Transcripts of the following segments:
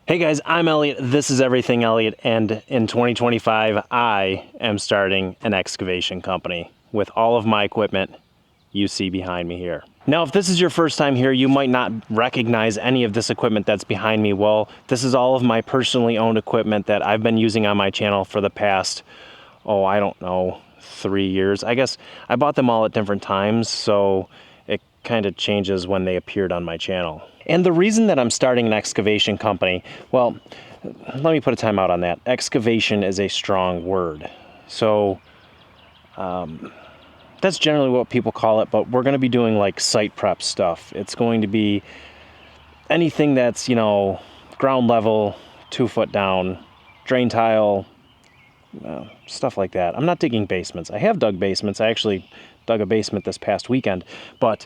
Hey guys, I'm Elliot. This is Everything Elliot, and in 2025, I am starting an excavation company with all of my equipment you see behind me here. Now, if this is your first time here, you might not recognize any of this equipment that's behind me. Well, this is all of my personally owned equipment that I've been using on my channel for the past, I don't know, 3 years. I guess I bought them all at different times, so it kind of changes when they appeared on my channel. And the reason that I'm starting an excavation company, well, let me put a time out on that. Excavation is a strong word. So that's generally what people call it, but we're going to be doing like site prep stuff. It's going to be anything that's, ground level, 2 foot down, drain tile, stuff like that. I'm not digging basements. I have dug basements. I actually dug a basement this past weekend, but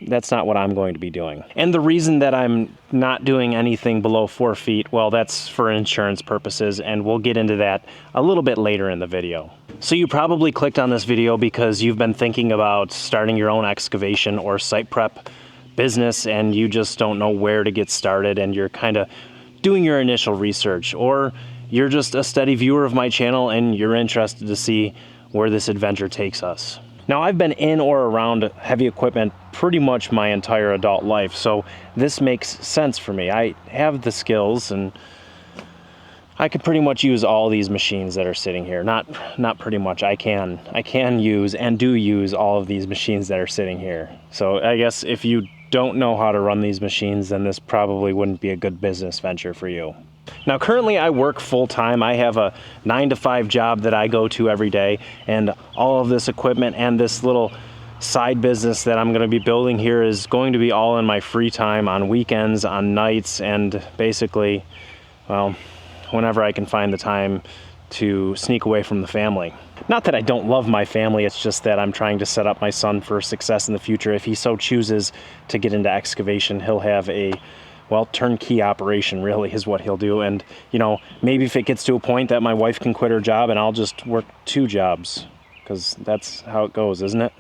that's not what I'm going to be doing. And the reason that I'm not doing anything below 4 feet, well, that's for insurance purposes, and we'll get into that a little bit later in the video. So you probably clicked on this video because you've been thinking about starting your own excavation or site prep business, and you just don't know where to get started, and you're kind of doing your initial research, or you're just a steady viewer of my channel and you're interested to see where this adventure takes us. Now, I've been in or around heavy equipment pretty much my entire adult life, so this makes sense for me. I have the skills, and I could pretty much use all these machines that are sitting here. Not pretty much. I can use and do use all of these machines that are sitting here. So I guess if you don't know how to run these machines, then this probably wouldn't be a good business venture for you. Now, currently I work full-time. I have a 9-to-5 job that I go to every day, and all of this equipment and this little side business that I'm going to be building here is going to be all in my free time, on weekends, on nights, and basically, well, whenever I can find the time to sneak away from the family. Not that I don't love my family, it's just that I'm trying to set up my son for success in the future. If he so chooses to get into excavation, he'll have a turnkey operation really is what he'll do. And, maybe if it gets to a point that my wife can quit her job and I'll just work 2 jobs, because that's how it goes, isn't it?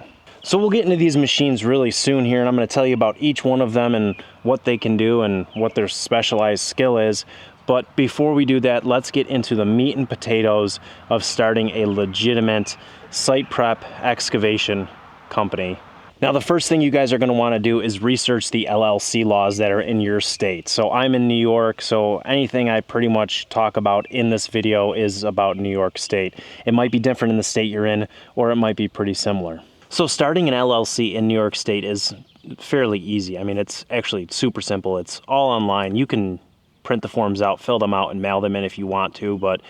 So we'll get into these machines really soon here, and I'm going to tell you about each one of them and what they can do and what their specialized skill is. But before we do that, let's get into the meat and potatoes of starting a legitimate site prep excavation company. Now, the first thing you guys are going to want to do is research the LLC laws that are in your state. So I'm in New York, so anything I pretty much talk about in this video is about New York State. It might be different in the state you're in, or it might be pretty similar. So starting an LLC in New York State is fairly easy. I mean, it's actually super simple. It's all online. You can print the forms out, fill them out, and mail them in if you want to, but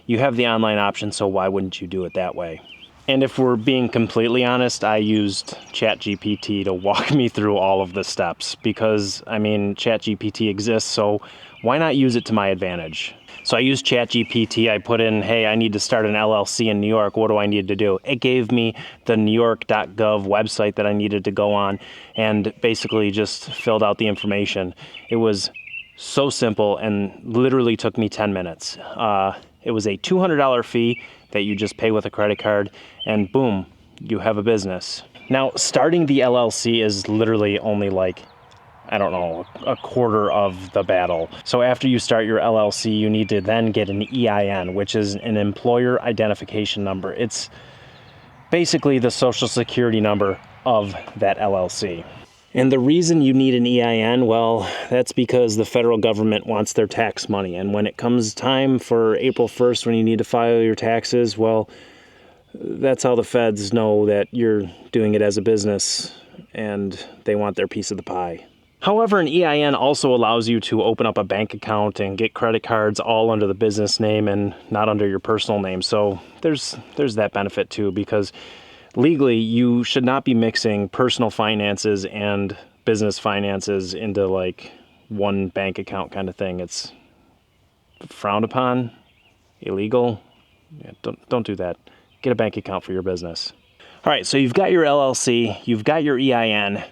you have the online option, so why wouldn't you do it that way? And if we're being completely honest, I used ChatGPT to walk me through all of the steps because, ChatGPT exists, so why not use it to my advantage? So I used ChatGPT. I put in, hey, I need to start an LLC in New York. What do I need to do? It gave me the newyork.gov website that I needed to go on and basically just filled out the information. It was so simple and literally took me 10 minutes. It was a $200 fee that you just pay with a credit card, and boom, you have a business. Now, starting the LLC is literally only a quarter of the battle. So after you start your LLC, you need to then get an EIN, which is an employer identification number. It's basically the social security number of that LLC. And the reason you need an EIN, well, that's because the federal government wants their tax money. And when it comes time for April 1st, when you need to file your taxes, well, that's how the feds know that you're doing it as a business and they want their piece of the pie. However, an EIN also allows you to open up a bank account and get credit cards all under the business name and not under your personal name. So there's that benefit too, because legally, you should not be mixing personal finances and business finances into one bank account kind of thing. It's frowned upon, illegal. Yeah, don't do that. Get a bank account for your business. All right, so you've got your LLC, you've got your EIN,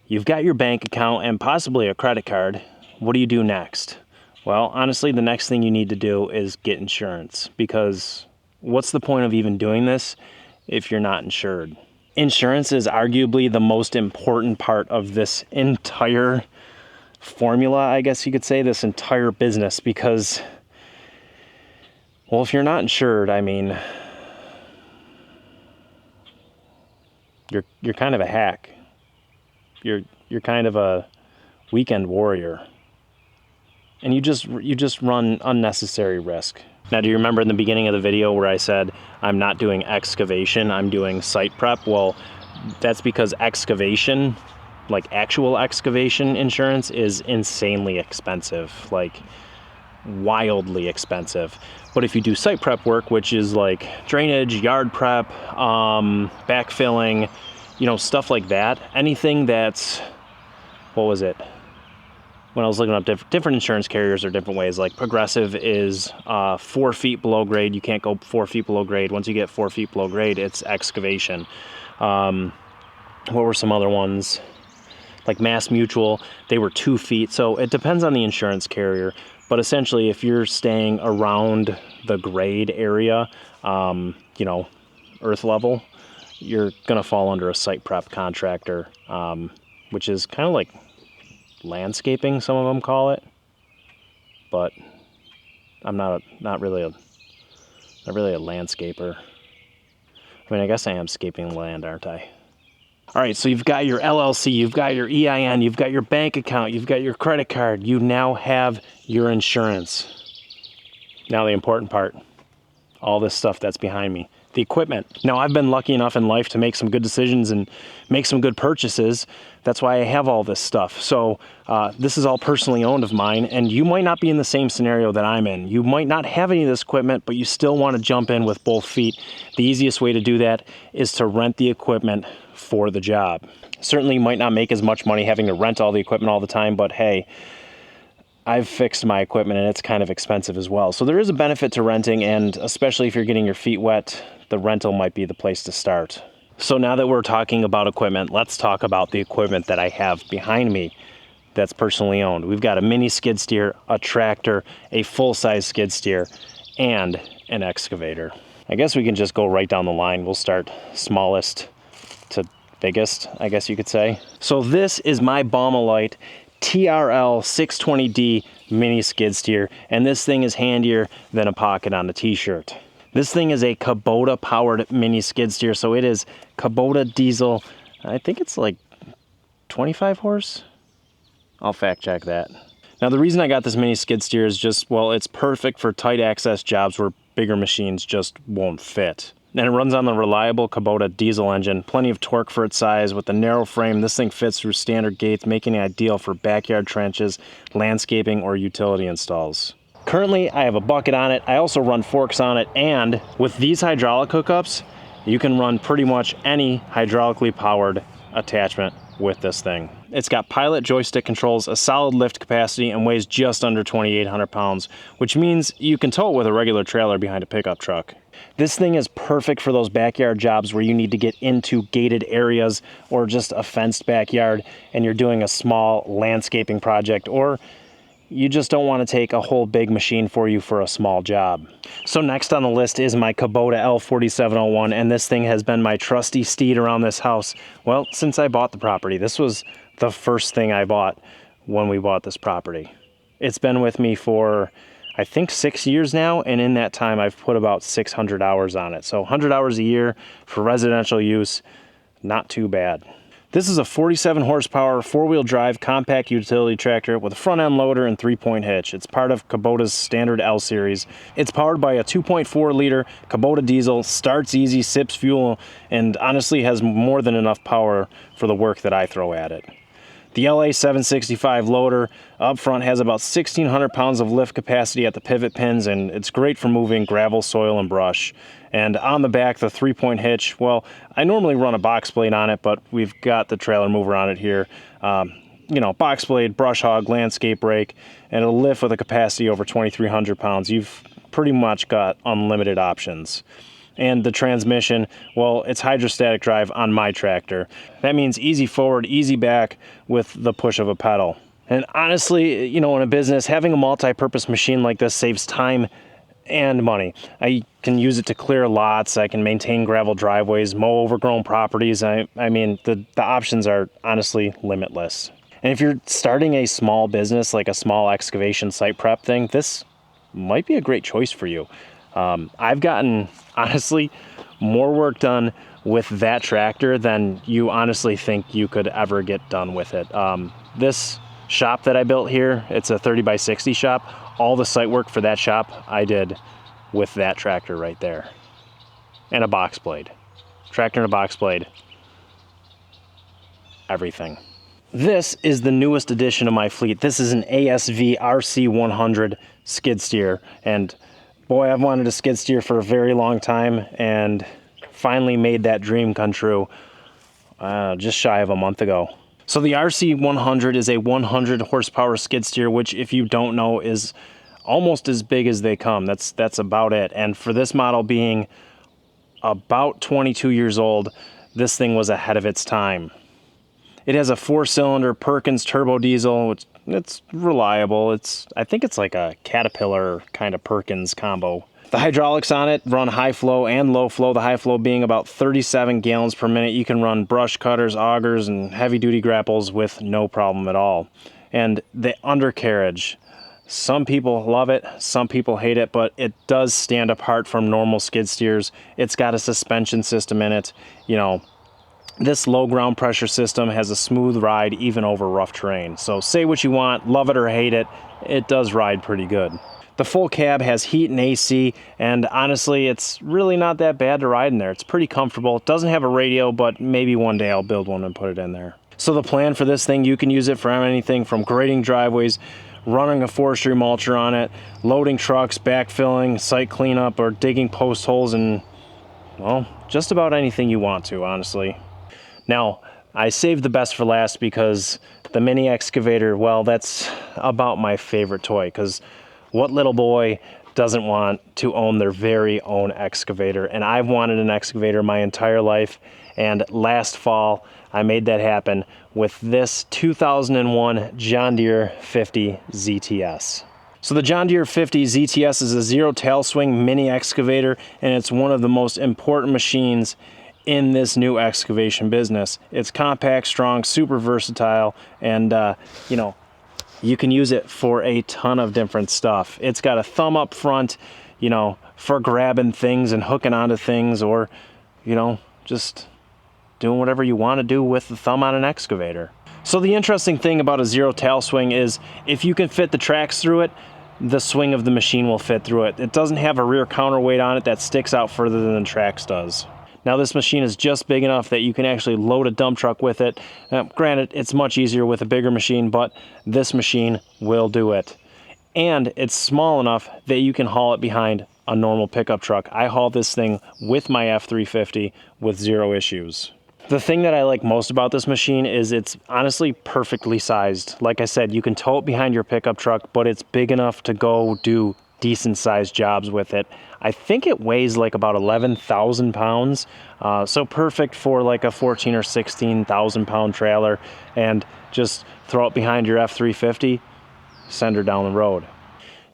you've got your bank account and possibly a credit card. What do you do next? Well, honestly, the next thing you need to do is get insurance, because what's the point of even doing this if you're not insured? Insurance is arguably the most important part of this entire formula, I guess you could say, this entire business, because, well, if you're not insured, I mean, you're kind of a hack. You're kind of a weekend warrior. And you just run unnecessary risk. Now, do you remember in the beginning of the video where I said I'm not doing excavation, I'm doing site prep? Well, that's because excavation, like actual excavation insurance, is insanely expensive, like wildly expensive. But if you do site prep work, which is like drainage, yard prep, backfilling, you know, stuff like that, anything that's, what was it? When I was looking up different insurance carriers are different ways. Like Progressive is 4 feet below grade. You can't go 4 feet below grade. Once you get 4 feet below grade, it's excavation. What were some other ones? Like Mass Mutual, they were 2 feet. So it depends on the insurance carrier. But essentially, if you're staying around the grade area, you know, earth level, you're going to fall under a site prep contractor, which is kind of like landscaping, some of them call it, but I'm not really a landscaper. I mean, I guess I am scaping land, aren't I? All right, so you've got your LLC, you've got your EIN, you've got your bank account, you've got your credit card, you now have your insurance. Now the important part, all this stuff that's behind me, the equipment. Now, I've been lucky enough in life to make some good decisions and make some good purchases. That's why I have all this stuff. So this is all personally owned of mine, and you might not be in the same scenario that I'm in. You might not have any of this equipment, but you still want to jump in with both feet. The easiest way to do that is to rent the equipment for the job. Certainly you might not make as much money having to rent all the equipment all the time, but hey, I've fixed my equipment and it's kind of expensive as well. So there is a benefit to renting, and especially if you're getting your feet wet, the rental might be the place to start. So now that we're talking about equipment, let's talk about the equipment that I have behind me that's personally owned. We've got a mini skid steer, a tractor, a full-size skid steer, and an excavator. I guess we can just go right down the line. We'll start smallest to biggest, I guess you could say. So this is my Baumelite TRL 620D mini skid steer, and this thing is handier than a pocket on a t-shirt. This thing is a Kubota powered mini skid steer, so it is Kubota diesel. I think it's like 25 horse. I'll fact check that. Now, the reason I got this mini skid steer is just, well, it's perfect for tight access jobs where bigger machines just won't fit. And it runs on the reliable Kubota diesel engine, plenty of torque for its size. With the narrow frame, this thing fits through standard gates, making it ideal for backyard trenches, landscaping, or utility installs. Currently, I have a bucket on it. I also run forks on it, and with these hydraulic hookups, you can run pretty much any hydraulically powered attachment with this thing. It's got pilot joystick controls, a solid lift capacity, and weighs just under 2,800 pounds, which means you can tow it with a regular trailer behind a pickup truck. This thing is perfect for those backyard jobs where you need to get into gated areas or just a fenced backyard and you're doing a small landscaping project, or you just don't want to take a whole big machine for you for a small job. So next on the list is my Kubota L4701, and this thing has been my trusty steed around this house, well, since I bought the property. This was the first thing I bought when we bought this property. It's been with me for, I think, 6 years now, and in that time I've put about 600 hours on it. So 100 hours a year for residential use, not too bad. This is a 47 horsepower, 4-wheel drive compact utility tractor with a front end loader and 3-point hitch. It's part of Kubota's standard L series. It's powered by a 2.4 liter Kubota diesel, starts easy, sips fuel, and honestly has more than enough power for the work that I throw at it. The LA 765 loader up front has about 1,600 pounds of lift capacity at the pivot pins, and it's great for moving gravel, soil, and brush. And on the back, the 3-point hitch, well, I normally run a box blade on it, but we've got the trailer mover on it here. You know, box blade, brush hog, landscape rake, and it'll lift with a capacity over 2,300 pounds. You've pretty much got unlimited options. And the transmission, well, it's hydrostatic drive on my tractor. That means easy forward, easy back with the push of a pedal. And honestly, you know, in a business, having a multi-purpose machine like this saves time and money. I can use it to clear lots, I can maintain gravel driveways, mow overgrown properties. I mean, the options are honestly limitless. And if you're starting a small business, like a small excavation site prep thing, this might be a great choice for you. I've gotten, honestly, more work done with that tractor than you honestly think you could ever get done with it. This shop that I built here, it's a 30 by 60 shop. All the site work for that shop I did with that tractor right there. And a box blade. Tractor and a box blade. Everything. This is the newest addition to my fleet. This is an ASV RC100 skid steer. And boy, I've wanted a skid steer for a very long time and finally made that dream come true just shy of a month ago. So the RC100 is a 100 horsepower skid steer, which if you don't know is almost as big as they come. That's about it. And for this model being about 22 years old, this thing was ahead of its time. It has a 4-cylinder Perkins turbo diesel, which it's reliable. I think it's like a Caterpillar kind of Perkins combo. The hydraulics on it run high flow and low flow, the high flow being about 37 gallons per minute. You can run brush cutters, augers, and heavy duty grapples with no problem at all. And the undercarriage, some people love it, some people hate it, but it does stand apart from normal skid steers. It's got a suspension system in it. You know, this low ground pressure system has a smooth ride even over rough terrain. So say what you want, love it or hate it, it does ride pretty good. The full cab has heat and AC, and honestly, it's really not that bad to ride in there. It's pretty comfortable. It doesn't have a radio, but maybe one day I'll build one and put it in there. So the plan for this thing, you can use it for anything from grading driveways, running a forestry mulcher on it, loading trucks, backfilling, site cleanup, or digging post holes, and, well, just about anything you want to, honestly. Now, I saved the best for last because the mini excavator, well, that's about my favorite toy, because what little boy doesn't want to own their very own excavator? And I've wanted an excavator my entire life, and last fall I made that happen with this 2001 John Deere 50 ZTS. So the John Deere 50 ZTS is a zero tail swing mini excavator, and it's one of the most important machines in this new excavation business. It's compact, strong, super versatile, and you know, you can use it for a ton of different stuff. It's got a thumb up front, you know, for grabbing things and hooking onto things, or, you know, just doing whatever you want to do with the thumb on an excavator. So the interesting thing about a zero tail swing is if you can fit the tracks through it, the swing of the machine will fit through it. It doesn't have a rear counterweight on it that sticks out further than the tracks does. Now this machine is just big enough that you can actually load a dump truck with it. Granted, it's much easier with a bigger machine, but this machine will do it. And it's small enough that you can haul it behind a normal pickup truck. I haul this thing with my F350 with zero issues. The thing that I like most about this machine is it's honestly perfectly sized. Like I said, you can tow it behind your pickup truck, but it's big enough to go do decent sized jobs with it. I think it weighs like about 11,000 pounds, so perfect for like a 14 or 16,000 pound trailer, and just throw it behind your F350, send her down the road.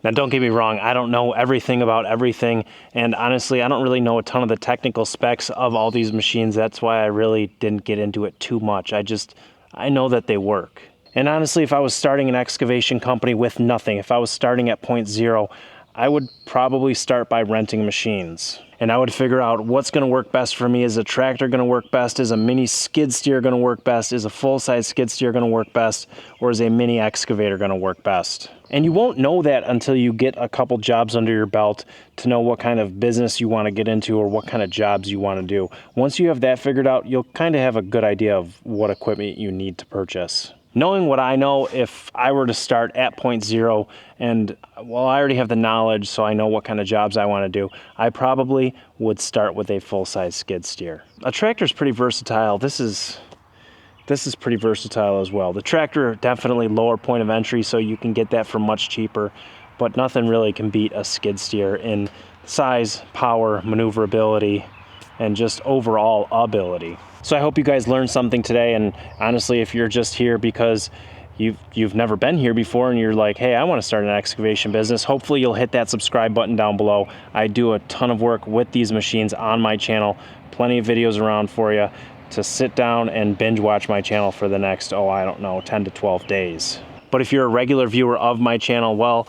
Now don't get me wrong, I don't know everything about everything, and honestly I don't really know a ton of the technical specs of all these machines. That's why I really didn't get into it too much. I know that they work. And honestly, if I was starting an excavation company with nothing, if I was starting at point zero, I would probably start by renting machines. And I would figure out what's going to work best for me. Is a tractor going to work best? Is a mini skid steer going to work best? Is a full-size skid steer going to work best? Or is a mini excavator going to work best? And you won't know that until you get a couple jobs under your belt to know what kind of business you want to get into or what kind of jobs you want to do. Once you have that figured out, you'll kind of have a good idea of what equipment you need to purchase. Knowing what I know, if I were to start at point zero, and well, I already have the knowledge, so I know what kind of jobs I want to do, I probably would start with a full-size skid steer. A tractor is pretty versatile. This is pretty versatile as well. The tractor, definitely lower point of entry, so you can get that for much cheaper, but nothing really can beat a skid steer in size, power, maneuverability, and just overall ability. So I hope you guys learned something today, and honestly, if you're just here because you've never been here before and you're like, hey, I want to start an excavation business, hopefully you'll hit that subscribe button down below. I do a ton of work with these machines on my channel, plenty of videos around for you. to sit down and binge watch my channel for the next, oh, I don't know, 10 to 12 days. But if you're a regular viewer of my channel, well,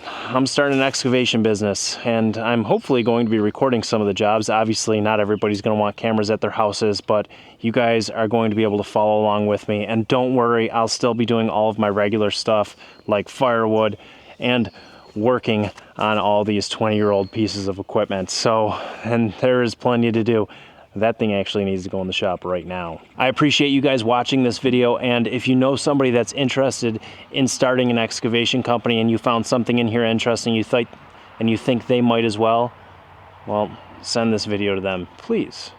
I'm starting an excavation business, and I'm hopefully going to be recording some of the jobs. Obviously, not everybody's going to want cameras at their houses, but you guys are going to be able to follow along with me. And don't worry, I'll still be doing all of my regular stuff like firewood and working on all these 20-year-old pieces of equipment. So, and there is plenty to do. That thing actually needs to go in the shop right now. I appreciate you guys watching this video, and if you know somebody that's interested in starting an excavation company and you found something in here interesting, you think they might as well send this video to them, please.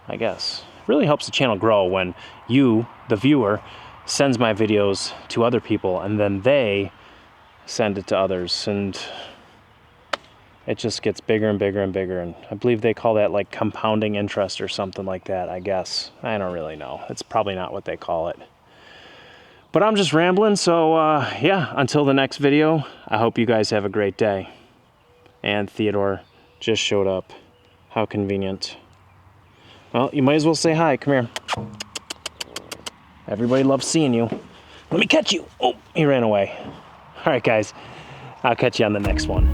I guess. It really helps the channel grow when you, the viewer, sends my videos to other people and then they send it to others, and it just gets bigger and bigger and bigger, and I believe they call that like compounding interest or something like that, I guess. I don't really know. It's probably not what they call it. But I'm just rambling, so yeah, until the next video, I hope you guys have a great day. And Theodore just showed up. How convenient. Well, you might as well say hi. Come here. Everybody loves seeing you. Let me catch you. Oh, he ran away. All right, guys. I'll catch you on the next one.